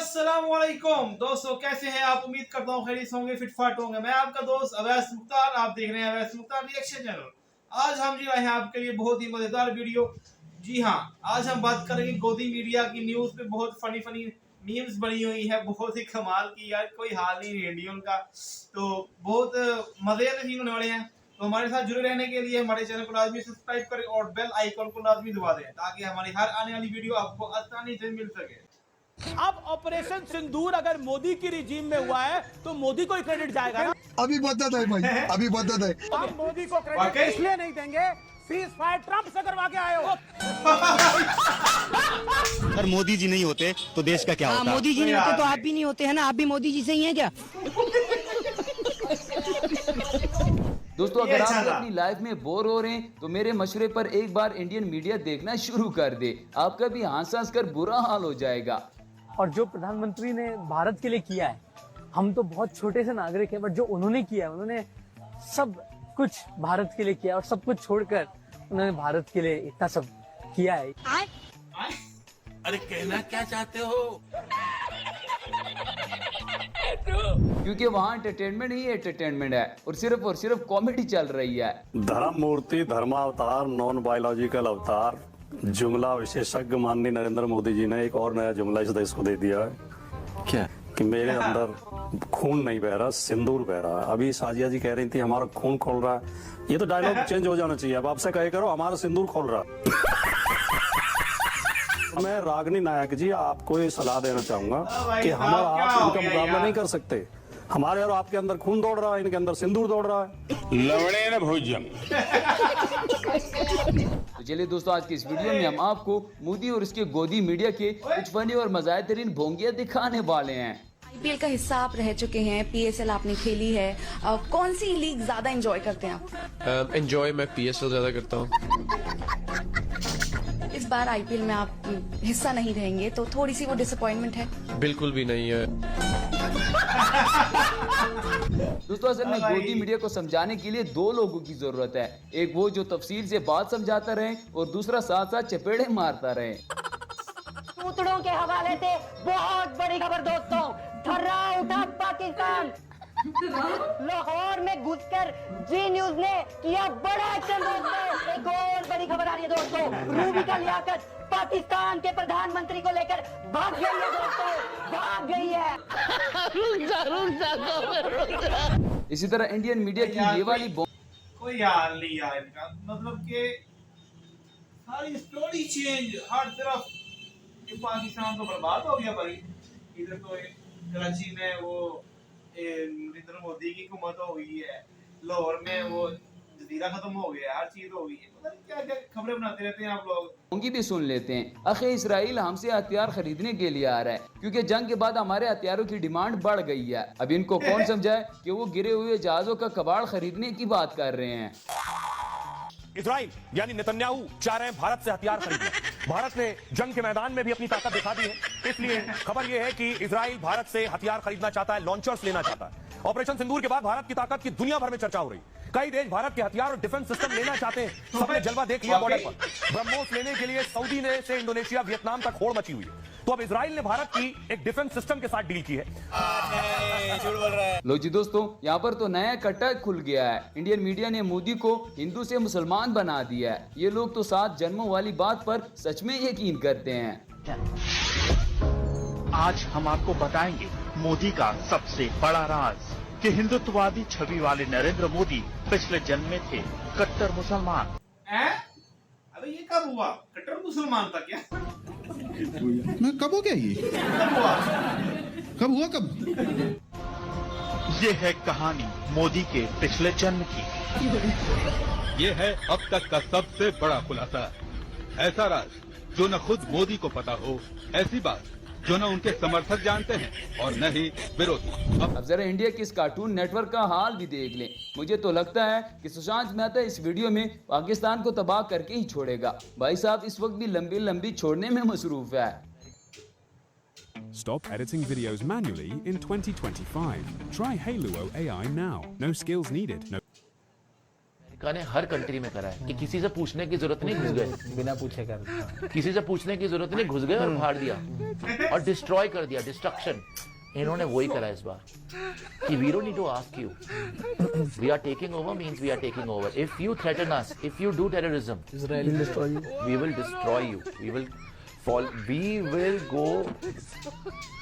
अस्सलाम वालेकुम दोस्तों, कैसे हैं आप? उम्मीद करता हूँ खैरियत होंगे, फिटफाट होंगे। मैं आपका दोस्त अवैस मुख्तार, आप देख रहे हैं अवैस मुख्तार रिएक्शन चैनल। आज हम जी आए हैं आपके लिए बहुत ही मजेदार वीडियो। जी हाँ, आज हम बात करेंगे गोदी मीडिया की न्यूज पे बहुत फनी मीम्स बनी हुई है, बहुत ही कमाल की यार, कोई हाल नहीं इंडियन का। तो बहुत मजेदार सीन होने वाले हैं। तो हमारे साथ जुड़े रहने के लिए हमारे चैनल को लाजमी सब्सक्राइब करें और बेल आइकन को लाजमी दबा दें ताकि हमारी हर आने वाली वीडियो आपको आसानी से मिल सके। अब ऑपरेशन सिंदूर अगर मोदी की रिजीम में हुआ है तो मोदी को ही क्रेडिट जाएगा ना। अभी बदत है भाई, अभी बदत है। हम मोदी को क्रेडिट इसलिए नहीं देंगे, सीज फायर ट्रंप से करवा के आए हो। अगर मोदी जी नहीं होते तो देश का क्या होता? मोदी जी नहीं होते तो आप भी नहीं होते, है ना? आप भी मोदी जी से ही हैं क्या? दोस्तों, अगर आप अपनी लाइफ में बोर हो रहे हैं तो मेरे मशवरे पर एक बार इंडियन मीडिया देखना शुरू कर दे। आपका भी हंस कर बुरा हाल हो जाएगा। और जो प्रधानमंत्री ने भारत के लिए किया है, हम तो बहुत छोटे से नागरिक हैं, बट जो उन्होंने किया है, उन्होंने सब कुछ भारत के लिए किया और सब कुछ छोड़कर उन्होंने भारत के लिए इतना सब किया है। अरे कहना क्या चाहते हो? क्योंकि वहाँ एंटरटेनमेंट ही एंटरटेनमेंट है और सिर्फ कॉमेडी चल रही है। धर्म मूर्ति, धर्मावतार, नॉन बायोलॉजिकल अवतार, जुमला विशेषज्ञ माननीय नरेंद्र मोदी जी ने एक और नया जुमला इस देश को दे दिया है। क्या? कि मेरे अंदर खून नहीं बह रहा, सिंदूर बह रहा है। अभी साजिया जी कह रही थी हमारा खून खोल रहा है। ये तो डायलॉग चेंज हो जाना चाहिए। अब आपसे कहे करो हमारा सिंदूर खोल रहा है। मैं रागनी नायक जी आपको ये सलाह देना चाहूंगा कि हम और आप इनका मुकाबला नहीं कर सकते। हमारे और आपके अंदर खून दौड़ रहा है, इनके अंदर सिंदूर दौड़ रहा है। लवणे न भोजन। तो चलिए दोस्तों, आज की इस वीडियो में हम आपको मोदी और इसके गोदी मीडिया के कुछ फनी और मज़ेदार भोंगिया दिखाने वाले हैं। आईपीएल का हिस्सा आप रह चुके हैं, पीएसएल आपने खेली है, कौन सी लीग ज्यादा एंजॉय करते हैं आप? एंजॉय मैं पीएसएल ज्यादा करता हूँ। इस बार आईपीएल में आप हिस्सा नहीं रहेंगे तो थोड़ी सी वो डिसअपॉइंटमेंट है? बिल्कुल भी नहीं है। दोस्तों, असल में गोदी मीडिया को समझाने के लिए दो लोगों की जरूरत है। एक वो जो तफसील से बात समझाता रहे और दूसरा साथ साथ चपेड़े मारता रहे। सूत्रों के हवाले से बहुत बड़ी खबर दोस्तों, थर्रा उठा पाकिस्तान। लाहौर में घुसकर जी न्यूज ने किया बड़ा एक्शन दोस्तों। एक और बड़ी खबर आ रही है दोस्तों, रूबी का लियाकत पाकिस्तान के प्रधानमंत्री को लेकर भाग गई है दोस्तों, भाग गई है। इसी तरह इंडियन मीडिया की ये वाली कोई हाल नहीं यार इनका, मतलब के सारी स्टोरी चेंज हर तरफ। पाकिस्तान तो बर्बाद हो गया भाई। इधर तो कराची में वो नरेंद्र मोदी की हुकूमत हो गई है, लाहौर में वो जजीरा खत्म हो गया, हर चीज हो गई है। पता नहीं क्या क्या खबरें बनाते रहते हैं आप लोग। उनकी भी सुन लेते हैं। आखिर इसराइल हमसे हथियार खरीदने के लिए आ रहा है क्योंकि जंग के बाद हमारे हथियारों की डिमांड बढ़ गई है। अब इनको कौन समझाए कि वो गिरे हुए जहाजों का कबाड़ खरीदने की बात कर रहे हैं। इजराइल यानी नेतन्याहू चाह रहे हैं भारत से हथियार खरीदने। भारत ने जंग के मैदान में भी अपनी ताकत दिखा दी है, इसलिए खबर यह है कि इजराइल भारत से हथियार खरीदना चाहता है, लॉन्चर्स लेना चाहता है। ऑपरेशन सिंदूर के बाद भारत की ताकत की दुनिया भर में चर्चा हो रही। कई देश भारत के हथियार और डिफेंस सिस्टम लेना चाहते हैं। सबने जलवा देख लिया बॉर्डर पर। ब्रह्मोस लेने के लिए सऊदी ने से इंडोनेशिया, वियतनाम तक होड़ मची हुई है। तो अब इजराइल ने भारत की एक डिफेंस सिस्टम के साथ डील की है। लो जी दोस्तों, यहाँ पर तो नया कट्टा खुल गया है। इंडियन मीडिया ने मोदी को हिंदू से मुसलमान बना दिया है। ये लोग तो 7 जन्मों वाली बात पर सच में यकीन करते हैं। आज हम आपको बताएंगे मोदी का सबसे बड़ा राज कि हिंदुत्ववादी छवि वाले नरेंद्र मोदी पिछले जन्म में थे कट्टर मुसलमान। अबे ये कब हुआ? कट्टर मुसलमान था क्या? मैं कब हो गया ये? कब हुआ कब? ये है कहानी मोदी के पिछले जन्म की। ये है अब तक का सबसे बड़ा खुलासा। ऐसा राज जो न खुद मोदी को पता हो, ऐसी बात जो न उनके समर्थक जानते हैं और न ही विरोधी। अब जरा इंडिया के इस कार्टून नेटवर्क का हाल भी देख लें। मुझे तो लगता है कि सुशांत मेहता इस वीडियो में पाकिस्तान को तबाह करके ही छोड़ेगा। भाई साहब इस वक्त भी लंबी छोड़ने में मसरूफ है। Stop editing videos manually in 2025. Try Halo AI now. No skills needed. No America ने हर कंट्री में करा है कि किसी से पूछने की जरूरत नहीं, घुस गए बिना पूछे कर, किसी से पूछने की जरूरत नहीं, घुस गए और फाड़ दिया और डिस्ट्रॉय कर दिया, डिस्ट्रक्शन। इन्होंने वही करा इस बार कि we don't need to ask you, we are taking over means we are taking over. If you threaten us, if you do terrorism, Israel will destroy you, we will destroy you, we will fall, we will go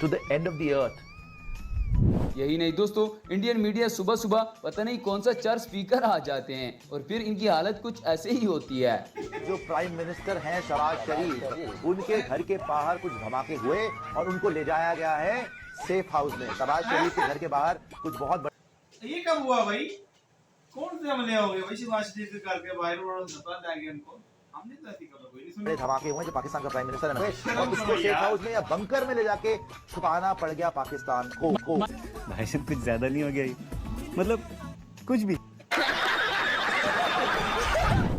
to the end of the earth. यही नहीं दोस्तों, Indian media सुबह सुबह पता नहीं कौन सा चार स्पीकर आ जाते हैं और फिर इनकी हालत कुछ ऐसे ही होती है। जो प्राइम मिनिस्टर हैं शहबाज शरीफ, उनके घर के बाहर कुछ धमाके हुए और उनको ले जाया गया है सेफ हाउस में। शहबाज शरीफ के घर के बाहर कुछ बहुत बड़े। ये कब हुआ भाई? कौन से हमले हो गए भाई शहबाज शरीफ के घर के बाहर? बता देंगे उनको, हमने तो ऐसी खबर कोई नहीं सुनी। धमाके हुए जो पाकिस्तान का प्राइम मिनिस्टर है और उसको सेफ हाउस में या बंकर में ले जाके छुपाना पड़ गया पाकिस्तान को। भाई साहब कुछ ज्यादा नहीं हो गया ये? मतलब कुछ भी।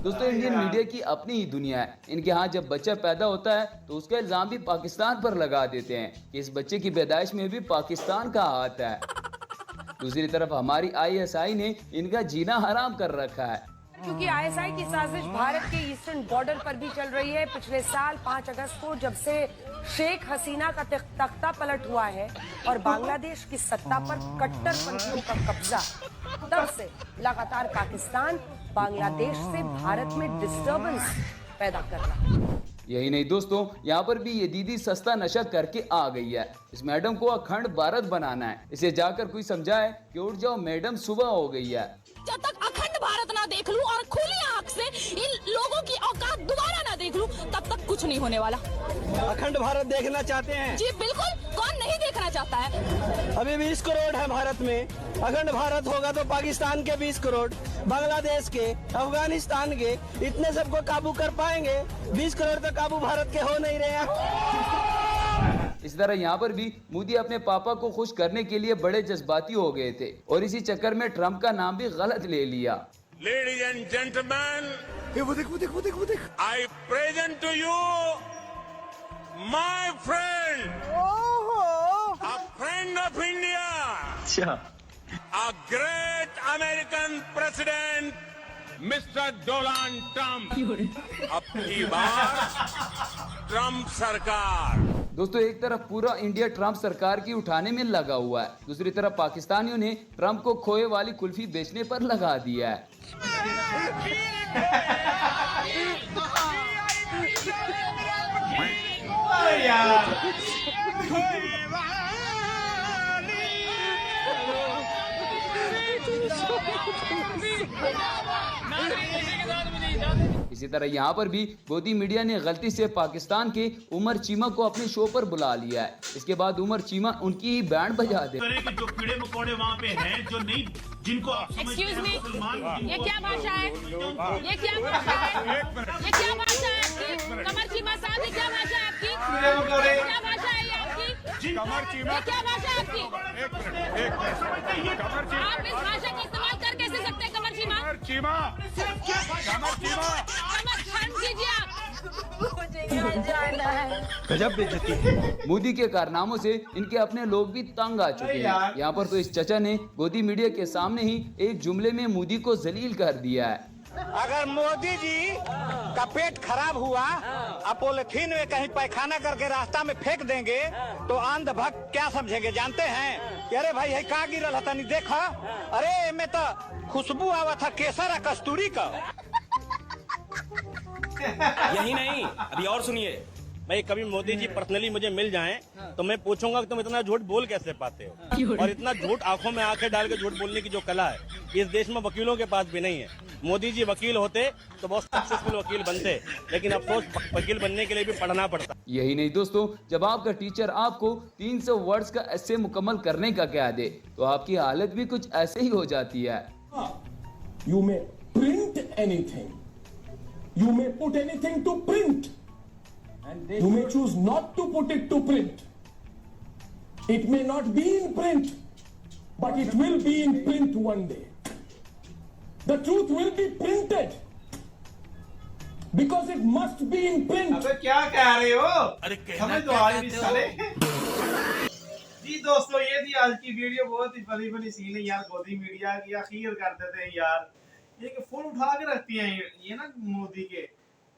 दोस्तों इंडियन मीडिया की अपनी ही दुनिया है। इनके यहाँ जब बच्चा पैदा होता है तो उसका इल्जाम भी पाकिस्तान पर लगा देते हैं कि इस बच्चे की पैदाइश में भी पाकिस्तान का हाथ है। दूसरी तरफ हमारी ISI ने इनका जीना हराम कर रखा है, क्योंकि ISI की साजिश भारत के ईस्टर्न बॉर्डर पर भी चल रही है। पिछले साल 5 अगस्त को जब से शेख हसीना का तख्ता पलट हुआ है और बांग्लादेश की सत्ता पर कट्टरपंथियों का कब्जा, तब से लगातार पाकिस्तान बांग्लादेश से भारत में डिस्टर्बेंस पैदा कर रहा है। यही नहीं दोस्तों, यहाँ पर भी ये दीदी सस्ता नशा करके आ गई है। इस मैडम को अखंड भारत बनाना है। इसे जाकर कोई समझाए कि उठ जाओ मैडम, सुबह हो गई है। जब तक अखंड भारत ना देख लूं और खुली आंख से इन लोगों की औकात दोबारा ना देख लूं, तब तक कुछ नहीं होने वाला। अखंड भारत देखना चाहते हैं? जी बिल्कुल, कौन नहीं देखना चाहता है? अभी 20 करोड़ है भारत में, अखंड भारत होगा तो पाकिस्तान के 20 करोड़, बांग्लादेश के, अफगानिस्तान के, इतने सबको काबू कर पाएंगे? 20 करोड़ तो काबू भारत के हो नहीं रहे हैं। इस तरह यहाँ पर भी मोदी अपने पापा को खुश करने के लिए बड़े जज्बाती हो गए थे और इसी चक्कर में ट्रंप का नाम भी गलत ले लिया। Ladies and gentlemen, I present to you my friend, a friend of India, a great American president, Mr. Donald Trump. अब की बार ट्रंप सरकार। दोस्तों एक तरफ पूरा इंडिया ट्रंप सरकार की उठाने में लगा हुआ है, दूसरी तरफ पाकिस्तानियों ने ट्रंप को खोए वाली कुल्फी बेचने पर लगा दिया है। इसी तरह यहाँ पर भी मोदी मीडिया ने गलती से पाकिस्तान के उमर चीमा को अपने शो पर बुला लिया है। इसके बाद उमर चीमा उनकी ही बैंड बजा दे। जो कीड़े मकोड़े वहाँ पे हैं, जो नहीं, जिनको Excuse me, ये क्या भाषा है? ये क्या भाषा है? ये क्या भाषा है आपकी? कमर चीमा साहब, ये क्या भाषा है आपकी? क्या भाषा है ये आपकी? ये क्या भाषा है आपकी? आप इस भाषा का इस्तेमाल कर कैसे सकते हैं? कमर चीमा, गजब बेइज्जती है। मोदी के कारनामों से इनके अपने लोग भी तंग आ चुके हैं। यहाँ पर तो इस चचा ने मोदी मीडिया के सामने ही एक जुमले में मोदी को जलील कर दिया है। अगर मोदी जी का पेट खराब हुआ, आप पॉलिथीन में कहीं पैखाना करके रास्ता में फेंक देंगे तो अंधभक्त क्या समझेंगे जानते हैं? कि अरे भाई है का गिरल था, नहीं देखा? अरे में तो खुशबू आवा था केसर और कस्तूरी का। यही नहीं, अभी और सुनिए। भाई कभी मोदी जी पर्सनली मुझे मिल जाएं तो मैं पूछूंगा कि तुम इतना झूठ बोल कैसे पाते हो, और इतना झूठ आंखों में आंखें डाल के झूठ बोलने की जो कला है इस देश में वकीलों के पास भी नहीं है। मोदी जी वकील होते तो बहुत सक्सेसफुल वकील बनते, लेकिन अफसोस वकील बनने के लिए भी पढ़ना पड़ता। यही नहीं दोस्तों, जब आपका टीचर आपको 300 वर्ड्स का एस्से मुकम्मल करने का कह दे तो आपकी हालत भी कुछ ऐसे ही हो जाती है। You may print anything. You may put anything to print. You may choose not to put it to print. It may not be in print, but it will be in print one day. The truth will be printed because it must be in print. अबे क्या कह रहे हो? अरे समझ तो आज भी साले। जी दोस्तों, ये थी आज की वीडियो। बहुत ही फनी फनी सीन है यार। मोदी मीडिया की आखिर कर देते हैं यार। ठीक है, फोन उठा के रखती हैं ये ना मोदी के,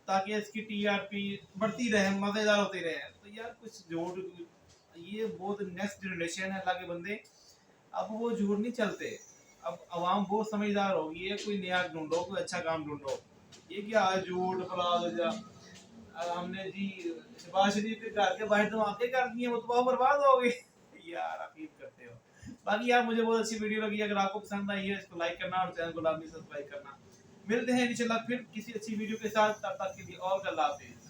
ताकि इसकी टीआरपी बढ़ती रहे, मजेदार होती रहे। तो यार कुछ झूठ, ये बहुत नेक्स्ट जनरेशन है अल्लाह के बंदे, अब वो झूठ नहीं चलते। अब आवाम बहुत समझदार होगी है, कोई नया ढूंढो, कोई अच्छा काम ढूंढो। ये क्या है झूठ फराद, हमने जी शहबाज शरीफ के घर के बाहर धमाके कर दिए, वो तो बर्बाद हो गई यार, अकीद करते हो। बाकी यार मुझे बहुत अच्छी वीडियो लगी, अगर आपको पसंद आई है इसको लाइक करना और चैनल को लाजमी सब्सक्राइब करना। मिलते हैं इंशाल्लाह फिर किसी अच्छी वीडियो के साथ, तब तक के लिए और अल्लाह हाफिज़।